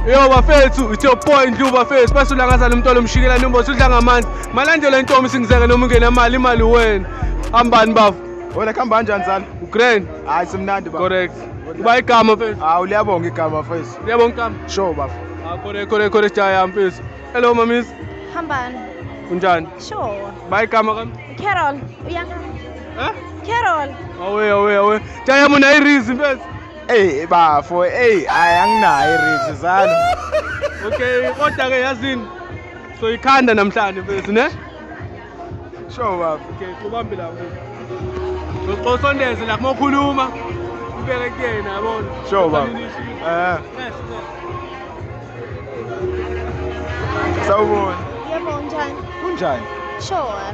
Yo bafethu, it's your boy Ndlu bafethu. Bese ulangazana umntwana omshikela nombosi udla ngamanzi. Malandela intombi singizeke noma ungena imali wena. Hambani bafu? Wena khamba kanjani zala? Ugrand. Hayi simnandi baba. Correct. Kuba igama mfethu. Hawu liyabonga igama mfethu. Liyabonga igama. Sure baba. Correct jaya mfethu. Hello mamis. Hambani. Kunjani? Sure. Ba igama kami? Carol, uyanga? Eh? Carol. Awe. Jaya muna irizi mfethu. Hey bafo, hey ayanginayo irithi zala. Okay, kodwa ke yazini. So ikhanda namhlanje mfethu ne? Sure baba. Okay, kubambi la mfethu. Ngosondeze la mokhuluma. Ubeke kuyena yabona. Sure baba. Sawubona. Yebo njani? Kunjani? Sure.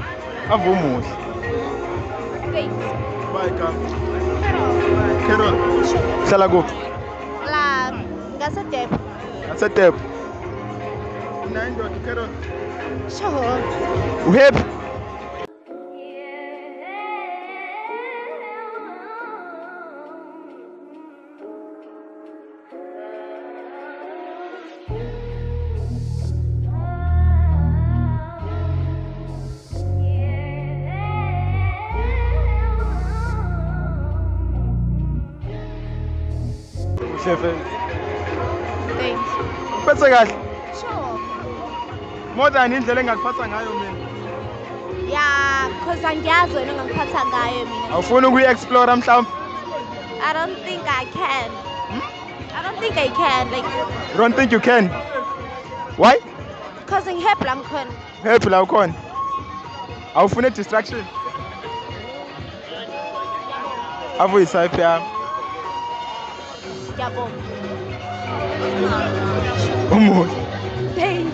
Avumuhle. Thanks. Bye igama. Carol. Carol. Sure. Hlala kuphi? La ngasedep. Ngasedep. Nayindoda Carol. Sure. Uhappy? Shefe. Thanks. Uphethe kahle? Sure. More than indlela engakuphatha ngayo mina. Yeah, cause angiyazi wena ongangiphatha ngayo mina. Awufuni ukuyi-explore mhlawumbe? I don't think I can. I don't think I can like You don't think you can? Why? cause ngihappy la ngikhona. Happy la ukhona. Awufuni distraction? Avuyisayiphi yami. Ngiyabonga. Umuhle. Thanks.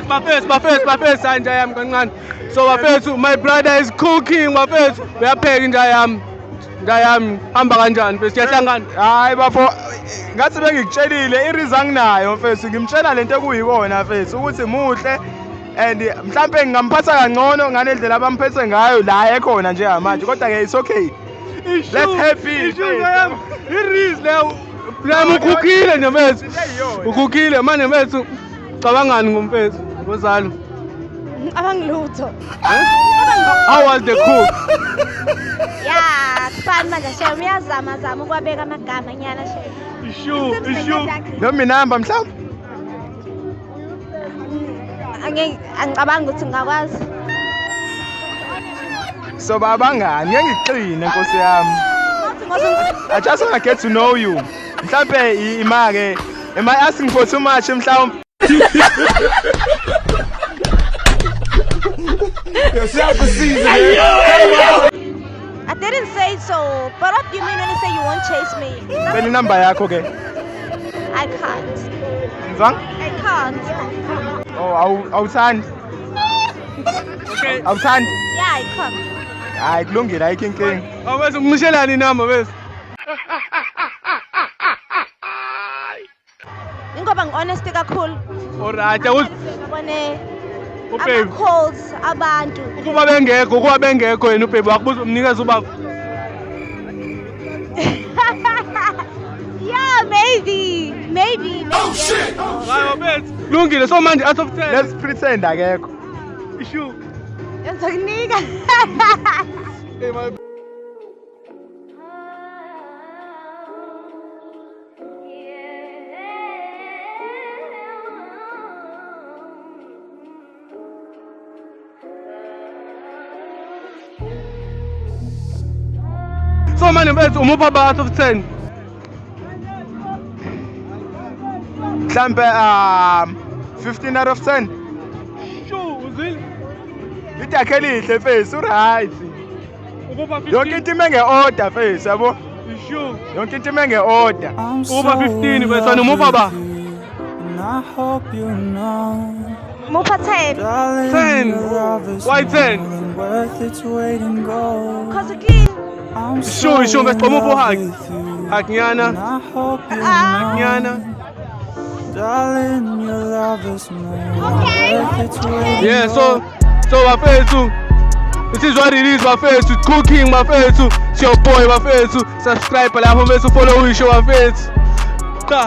Bafethu hayi njaya yami kancane. So bafethu, my brother is cooking bafethu. Uyapheka njaya yami. Njaya yami hamba kanjani bese siyahlangana. Hayi bafo, ngathi bengikutshelile iriza nginayo mfethu, ngimtshela lento ekuyikona mfethu ukuthi muhle and mhlambe ngingamphatha kangcono ngalendlela abamphethe ngayo la ekhona nje manje kodwa ke it's okay. Let's happy. Irizi leyo. Nami ukukile nje mfethu. Ukukile manje mfethu. Cabangani ngomfethu? Ngozalo. Abangilutho. How was the cook? Yeah, kufani manje shem uyazama ukwabeka amagama nyana shem. Ishu. Noma inamba mhlawumbe? Angicabanga ukuthi ngakwazi. So babangani, ngeke ngikuqine Nkosi yami. I just want to get to know you. Mhlambe imake, am I asking for too much mhlawumbe? I didn't say so, but what do you mean when you say you won't chase me? Beli number yakho ke. I can't. Ngizwang? I can't. Oh, awuthandi. Okay. Awuthandi? Yeah, I can't. Hayi kulungile ayikho inkinga. Awuwezi ungishelani inamba bese. Ngoba ngi-honest kakhulu. Alright, awuthi Ngibone ubabe. ama-calls abantu. Kuba bengekho yena ubabe wakubuza umnikeza ubaba. Yeah, maybe. Oh shit. Hayi bese. Lungile so manje out of 10. Let's pretend akekho. Ishu. Ngizokunika. Hey my So manje mfethu umupha ba out of 10. Mhlambe 15 out of 10. Sure, uzwile? Itakhe lihle face, uright. Ukuba 15. Yonke into ime nge-order face, yabo? Sure. Yonke into ime nge-order. Uba 15 bese wena umupha ba? Mupha 10. 10. Why 10? Cause it clean. Sure bese umupha hug. Hug nyana. Nyana. Okay. Yeah, so bafethu. This is what it is bafethu. Cooking bafethu. It's your boy bafethu. Subscribe lapho bese follow isho bafethu. Cha.